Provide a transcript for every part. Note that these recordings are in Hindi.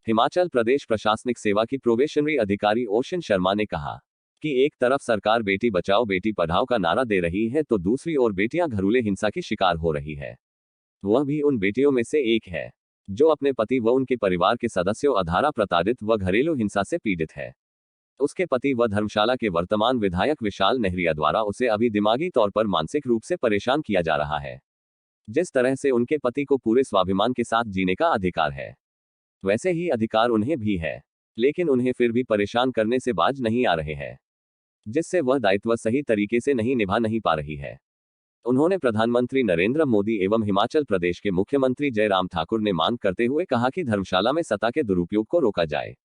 हिमाचल प्रदेश प्रशासनिक सेवा की प्रोबेशनरी अधिकारी ओशन शर्मा ने कहा कि एक तरफ सरकार बेटी बचाओ बेटी पढ़ाओ का नारा दे रही है तो दूसरी ओर बेटियां घरेलू हिंसा की शिकार हो रही है। वह भी उन बेटियों में से एक है जो अपने पति व उनके परिवार के सदस्यों अधारा प्रताड़ित व घरेलू हिंसा से पीड़ित है। उसके पति व धर्मशाला के वर्तमान विधायक विशाल नेहरिया द्वारा उसे अभी दिमागी तौर पर मानसिक रूप से परेशान किया जा रहा है। जिस तरह से उनके पति को पूरे स्वाभिमान के साथ जीने का अधिकार है, वैसे ही अधिकार उन्हें भी है, लेकिन उन्हें फिर भी परेशान करने से बाज नहीं आ रहे हैं, जिससे वह दायित्व सही तरीके से निभा नहीं पा रही है। उन्होंने प्रधानमंत्री नरेंद्र मोदी एवं हिमाचल प्रदेश के मुख्यमंत्री जयराम ठाकुर ने मांग करते हुए कहा कि धर्मशाला में सत्ता के दुरुपयोग को रोका जाए,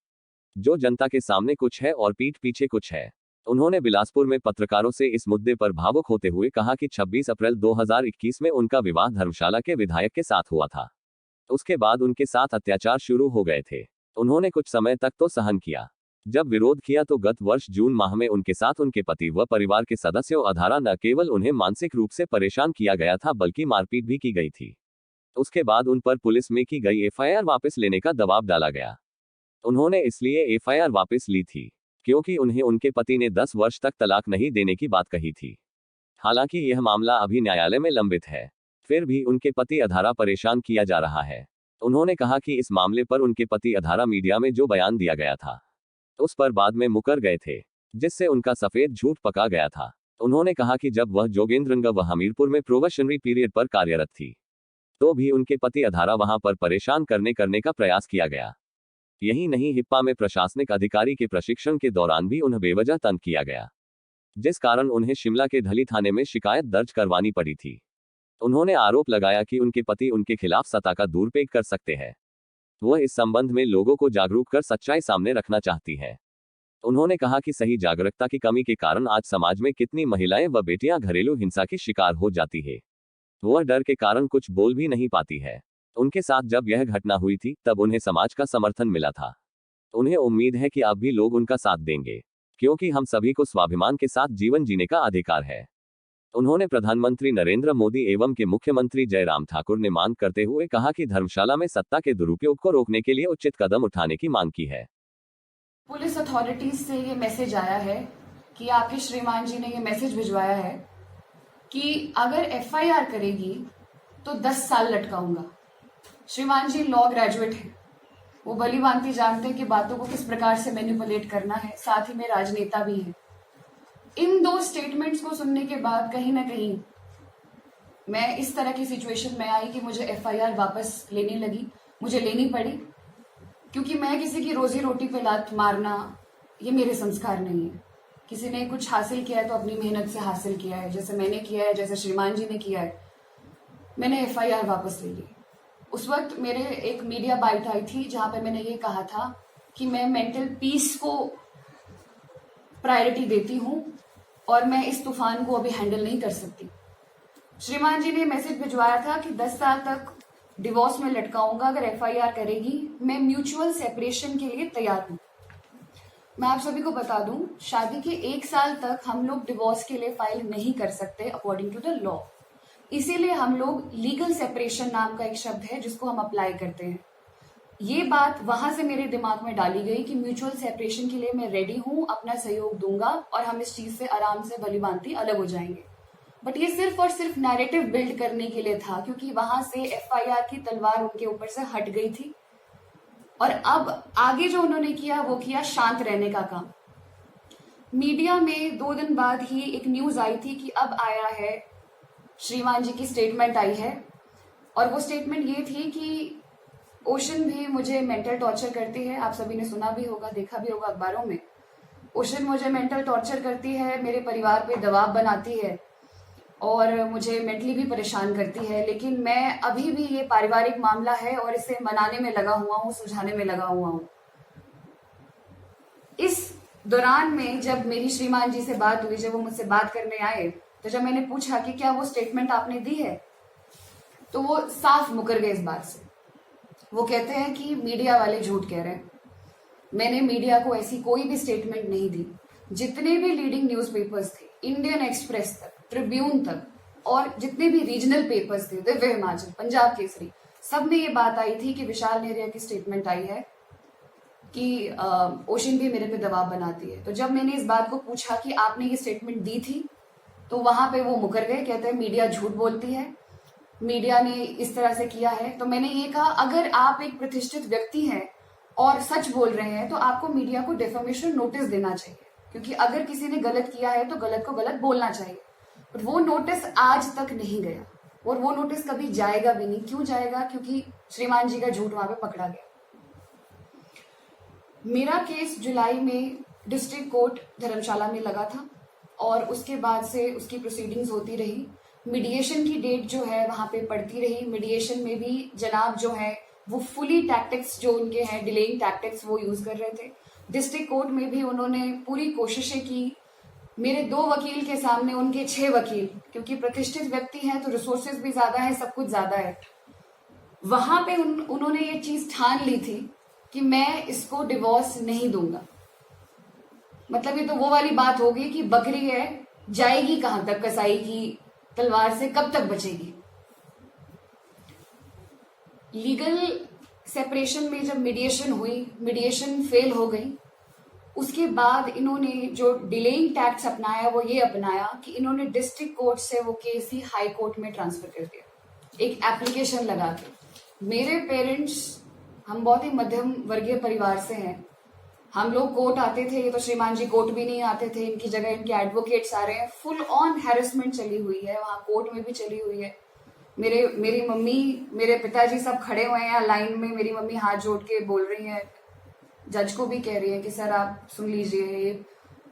जो जनता के सामने कुछ है और पीठ पीछे कुछ है। उन्होंने बिलासपुर में पत्रकारों से इस मुद्दे पर भावुक होते हुए कहा कि 26 अप्रैल 2021 में उनका विवाह धर्मशाला के विधायक के साथ हुआ था। उसके बाद उनके साथ अत्याचार शुरू हो गए थे। उन्होंने कुछ समय तक तो सहन किया। जब विरोध किया तो गत वर्ष जून माह में उनके साथ उनके पति व परिवार के सदस्यों अधारा न केवल उन्हें मानसिक रूप से परेशान किया गया था बल्कि मारपीट भी की गई थी। उसके बाद उन पर पुलिस में की गई एफआईआर वापस लेने का दबाव डाला गया। उन्होंने इसलिए एफआईआर वापस ली थी क्योंकि उन्हें उनके पति ने 10 वर्ष तक तलाक नहीं देने की बात कही थी। हालांकि यह मामला अभी न्यायालय में लंबित है, फिर भी उनके पति अधारा परेशान किया जा रहा है। उन्होंने कहा कि इस मामले पर उनके पति अधारा मीडिया में जो बयान दिया गया था उस पर बाद में मुकर गए थे, जिससे उनका सफेद झूठ पका गया था। उन्होंने कहा कि जब वह जोगिंद्रनगर व हमीरपुर में प्रोबेशनरी पीरियड पर कार्यरत थी तो भी उनके पति अधारा वहां पर परेशान करने का प्रयास किया गया। यही नहीं, हिप्पा में प्रशासनिक अधिकारी के प्रशिक्षण के दौरान भी उन्हें बेवजह तंग किया गया, जिस कारण उन्हें शिमला के ढली थाने में शिकायत दर्ज करवानी पड़ी थी। उन्होंने आरोप लगाया कि उनके पति उनके खिलाफ सत्ता का दुरुपयोग कर सकते हैं। वह इस संबंध में लोगों को जागरूक कर सच्चाई सामने रखना चाहती है। उन्होंने कहा कि सही जागरूकता की कमी के कारण आज समाज में कितनी महिलाएं व बेटियां घरेलू हिंसा की शिकार हो जाती है। वह डर के कारण कुछ बोल भी नहीं पाती है। उनके साथ जब यह घटना हुई थी तब उन्हें समाज का समर्थन मिला था। उन्हें उम्मीद है कि अब भी लोग उनका साथ देंगे, क्योंकि हम सभी को स्वाभिमान के साथ जीवन जीने का अधिकार है। उन्होंने प्रधानमंत्री नरेंद्र मोदी एवं के मुख्यमंत्री जयराम ठाकुर ने मांग करते हुए कहा कि धर्मशाला में सत्ता के दुरुपयोग को रोकने के लिए उचित कदम उठाने की मांग की है। पुलिस अथॉरिटीज से ये मैसेज आया है कि आपके श्रीमान जी ने ये मैसेज भिजवाया है कि अगर एफआईआर करेगी तो 10 साल लटकाऊंगा। श्रीमान जी लॉ ग्रेजुएट हैं, वो भली भांति जानते हैं कि बातों को किस प्रकार से मैनिपुलेट करना है, साथ ही में राजनेता भी हैं। इन दो स्टेटमेंट्स को सुनने के बाद कहीं ना कहीं मैं इस तरह की सिचुएशन में आई कि मुझे एफआईआर वापस लेनी लगी, मुझे लेनी पड़ी, क्योंकि मैं किसी की रोजी रोटी पे लात मारना ये मेरे संस्कार नहीं है। किसी ने कुछ हासिल किया है तो अपनी मेहनत से हासिल किया है, जैसे मैंने किया है, जैसे श्रीमान जी ने किया है। मैंने एफआईआर वापस ले ली। उस वक्त मेरे एक मीडिया बाइट आई थी जहां पे मैंने ये कहा था कि मैं मेंटल पीस को प्रायोरिटी देती हूं और मैं इस तूफान को अभी हैंडल नहीं कर सकती। श्रीमान जी ने मैसेज भिजवाया था कि 10 साल तक डिवोर्स में लटकाऊंगा अगर एफआईआर करेगी। मैं म्यूचुअल सेपरेशन के लिए तैयार हूं। मैं आप सभी को बता दूं, शादी के 1 साल तक हम लोग डिवोर्स के लिए फाइल नहीं कर सकते अकॉर्डिंग टू द लॉ। इसीलिए हम लोग लीगल सेपरेशन नाम का एक शब्द है जिसको हम अप्लाई करते हैं। ये बात वहां से मेरे दिमाग में डाली गई कि म्यूचुअल सेपरेशन के लिए मैं रेडी हूं, अपना सहयोग दूंगा और हम इस चीज से आराम से भली भांति अलग हो जाएंगे। बट ये सिर्फ और सिर्फ नैरेटिव बिल्ड करने के लिए था, क्योंकि वहां से एफआईआर की तलवार उनके ऊपर से हट गई थी और अब आगे जो उन्होंने किया वो किया शांत रहने का काम। मीडिया में 2 दिन बाद ही एक न्यूज आई थी कि अब आया है, श्रीमान जी की स्टेटमेंट आई है और वो स्टेटमेंट ये थी कि ओशन भी मुझे मेंटल टॉर्चर करती है। आप सभी ने सुना भी होगा, देखा भी होगा अखबारों में। ओशन मुझे मेंटल टॉर्चर करती है, मेरे परिवार पे दबाव बनाती है और मुझे मेंटली भी परेशान करती है। लेकिन मैं अभी भी, ये पारिवारिक मामला है और इसे मनाने में लगा हुआ हूँ, सुलझाने में लगा हुआ हूँ। इस दौरान में जब मेरी श्रीमान जी से बात हुई, जब वो मुझसे बात करने आए, तो जब मैंने पूछा कि क्या वो स्टेटमेंट आपने दी है, तो वो साफ मुकर गए इस बात से। वो कहते हैं कि मीडिया वाले झूठ कह रहे हैं। मैंने मीडिया को ऐसी कोई भी स्टेटमेंट नहीं दी। जितने भी लीडिंग न्यूज़पेपर्स थे, इंडियन एक्सप्रेस तक, ट्रिब्यून तक, और जितने भी रीजनल पेपर्स थे, दिव्य हिमाचल, पंजाब केसरी, सब में ये बात आई थी कि विशाल नेहरिया की स्टेटमेंट आई है कि ओशन भी मेरे पे दबाव बनाती है। तो जब मैंने इस बात को पूछा कि आपने ये स्टेटमेंट दी थी, तो वहां पे वो मुकर गए, कहते हैं मीडिया झूठ बोलती है, मीडिया ने इस तरह से किया है। तो मैंने ये कहा, अगर आप एक प्रतिष्ठित व्यक्ति हैं और सच बोल रहे हैं तो आपको मीडिया को डिफेमेशन नोटिस देना चाहिए, क्योंकि अगर किसी ने गलत किया है तो गलत को गलत बोलना चाहिए। पर वो नोटिस आज तक नहीं गया और वो नोटिस कभी जाएगा भी नहीं। क्यों जाएगा? क्योंकि श्रीमान जी का झूठ वहां पे पकड़ा गया। मेरा केस जुलाई में डिस्ट्रिक्ट कोर्ट धर्मशाला में लगा था और उसके बाद से उसकी प्रोसीडिंग्स होती रही। मीडिएशन की डेट जो है वहां पे पड़ती रही। मीडिएशन में भी जनाब जो है वो फुली टैक्टिक्स जो उनके हैं, डिलेइंग टैक्टिक्स, वो यूज कर रहे थे। डिस्ट्रिक्ट कोर्ट में भी उन्होंने पूरी कोशिशें की। मेरे 2 वकील के सामने उनके 6 वकील, क्योंकि प्रतिष्ठित व्यक्ति हैं तो रिसोर्सेज भी ज्यादा है, सब कुछ ज्यादा है। वहां पे उन्होंने ये चीज ठान ली थी कि मैं इसको डिवोर्स नहीं दूंगा। मतलब ये तो वो वाली बात होगी कि बकरी है, जाएगी कहां तक, कसाई की तलवार से कब तक बचेगी। लीगल सेपरेशन में जब मीडिएशन हुई, मीडिएशन फेल हो गई, उसके बाद इन्होंने जो डिलेइंग टैक्ट्स अपनाया वो ये अपनाया कि इन्होंने डिस्ट्रिक्ट कोर्ट से वो केस ही हाई कोर्ट में ट्रांसफर कर दिया, एक एप्लीकेशन लगा के। मेरे पेरेंट्स, हम बहुत ही मध्यम वर्गीय परिवार से हैं। हम लोग कोर्ट आते थे, ये तो श्रीमान जी कोर्ट भी नहीं आते थे, इनकी जगह इनके एडवोकेट्स आ रहे हैं। फुल ऑन हैरेसमेंट चली हुई है वहां, कोर्ट में भी चली हुई है। मेरी मम्मी, मेरे पिताजी सब खड़े हुए हैं लाइन में। मेरी मम्मी हाथ जोड़ के बोल रही है, जज को भी कह रही है कि सर आप सुन लीजिए, ये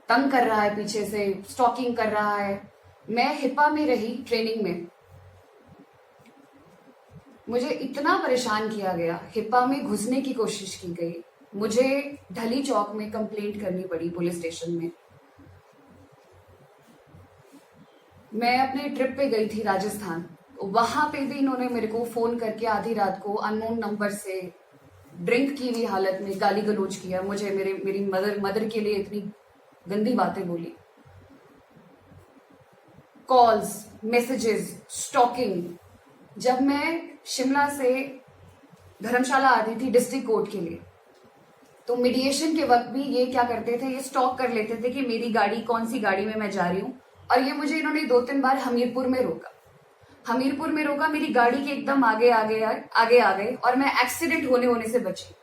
तंग कर रहा है, पीछे से स्टॉकिंग कर रहा है। मैं हिप्पा में रही ट्रेनिंग में, मुझे इतना परेशान किया गया, हिप्पा में घुसने की कोशिश की गई, मुझे ढली चौक में कंप्लेंट करनी पड़ी पुलिस स्टेशन में। मैं अपने ट्रिप पे गई थी राजस्थान, वहां पे भी इन्होंने मेरे को फोन करके आधी रात को अननोन नंबर से ड्रिंक की हुई हालत में गाली गलौज किया मुझे, मेरी मदर के लिए इतनी गंदी बातें बोली। Calls, messages, stalking. जब मैं शिमला से धर्मशाला आती थी डिस्ट्रिक्ट कोर्ट के लिए, तो मीडिएशन के वक्त भी ये क्या करते थे, ये स्टॉक कर लेते थे कि मेरी गाड़ी, कौन सी गाड़ी में मैं जा रही हूँ। और ये मुझे इन्होंने 2-3 बार हमीरपुर में रोका, मेरी गाड़ी के एकदम आगे आ गए और मैं एक्सीडेंट होने से बची।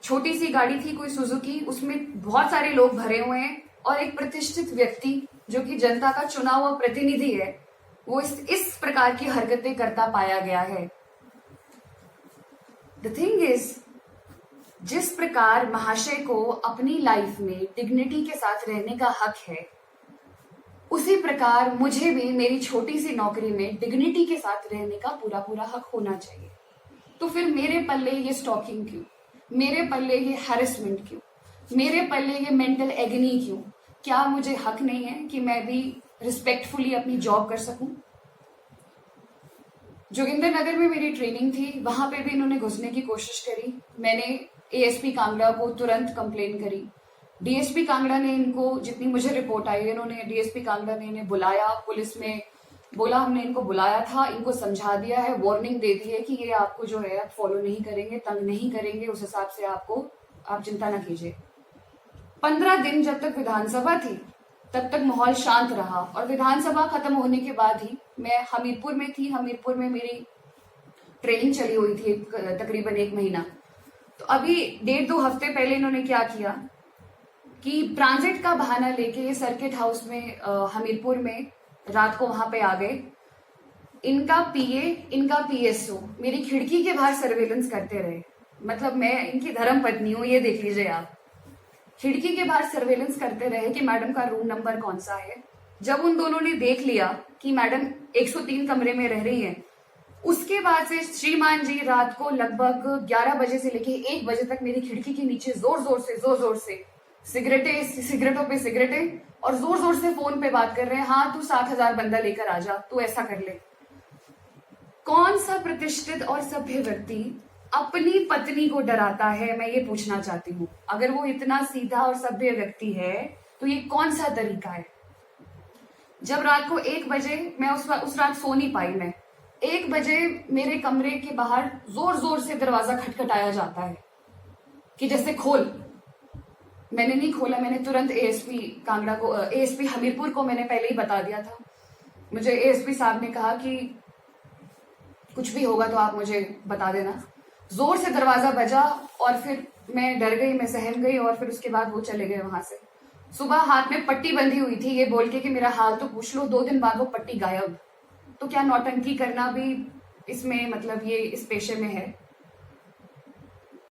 छोटी सी गाड़ी थी कोई सुजुकी, उसमें बहुत सारे लोग भरे हुए हैं और एक प्रतिष्ठित व्यक्ति जो कि जनता का चुना हुआ प्रतिनिधि है, वो इस प्रकार की हरकतें करता पाया गया है। द थिंग इज, जिस प्रकार महाशय को अपनी लाइफ में डिग्निटी के साथ रहने का हक है, उसी प्रकार मुझे भी मेरी छोटी सी नौकरी में डिग्निटी के साथ रहने का पूरा हक होना चाहिए। तो फिर मेरे पल्ले ये स्टॉकिंग क्यों, मेरे पल्ले ये हैरेसमेंट क्यों, मेरे पल्ले ये मेंटल एगनी क्यों? क्या मुझे हक नहीं है कि मैं भी रिस्पेक्टफुली अपनी जॉब कर सकूं? जोगिंदर नगर में मेरी ट्रेनिंग थी, वहां पे भी इन्होंने घुसने की कोशिश करी। मैंने एएसपी कांगड़ा को तुरंत कंप्लेन करी। डीएसपी कांगड़ा ने इनको, जितनी मुझे रिपोर्ट आई, इन्होंने, डीएसपी कांगड़ा ने इन्हें बुलाया, पुलिस में बोला हमने इनको बुलाया था, इनको समझा दिया है, वार्निंग दे दी है कि ये आपको जो है आप फॉलो नहीं करेंगे, तंग नहीं करेंगे, उस हिसाब से आप चिंता न कीजिए। 15 दिन जब तक विधानसभा थी तब तक माहौल शांत रहा और विधानसभा खत्म होने के बाद ही मैं हमीरपुर में थी। हमीरपुर में मेरी ट्रेनिंग चली हुई थी तकरीबन 1 महीना। तो अभी 1.5-2 हफ्ते पहले इन्होंने क्या किया कि ट्रांजिट का बहाना लेके सर्किट हाउस में हमीरपुर में रात को वहां पे आ गए। इनका पीए, इनका पीएसओ मेरी खिड़की के बाहर सर्वेलेंस करते रहे। मतलब मैं इनकी धर्म पत्नी हूँ, ये देख लीजिए आप। खिड़की के बाहर सर्वेलेंस करते रहे कि मैडम का रूम नंबर कौन सा है। जब उन दोनों ने देख लिया कि मैडम 103 कमरे में रह रही हैं, उसके बाद से श्रीमान जी रात को लगभग 11 बजे से लेके 1 बजे तक मेरी खिड़की के नीचे जोर जोर से सिगरेटों पे सिगरेटें और जोर से फोन पे बात कर रहे हैं। हाँ, तू 7,000 बंदा लेकर आ जा, तू ऐसा कर ले। कौन सा प्रतिष्ठित और सभ्य व्यक्ति अपनी पत्नी को डराता है, मैं ये पूछना चाहती हूँ। अगर वो इतना सीधा और सभ्य व्यक्ति है तो ये कौन सा तरीका है? जब रात को 1 बजे, मैं उस रात सो नहीं पाई, मैं 1 बजे मेरे कमरे के बाहर जोर से दरवाजा खटखटाया जाता है कि जैसे खोल। मैंने नहीं खोला, मैंने तुरंत एएसपी कांगड़ा को, एएसपी हमीरपुर को मैंने पहले ही बता दिया था। मुझे एएसपी साहब ने कहा कि कुछ भी होगा तो आप मुझे बता देना। जोर से दरवाजा बजा और फिर मैं डर गई, मैं सहम गई और फिर उसके बाद वो चले गए वहां से। सुबह हाथ में पट्टी बंधी हुई थी, ये बोल के कि मेरा हाल तो पूछ लो। 2 दिन बाद वो पट्टी गायब। तो क्या नौटंकी करना भी इसमें मतलब ये इस पेशे में है?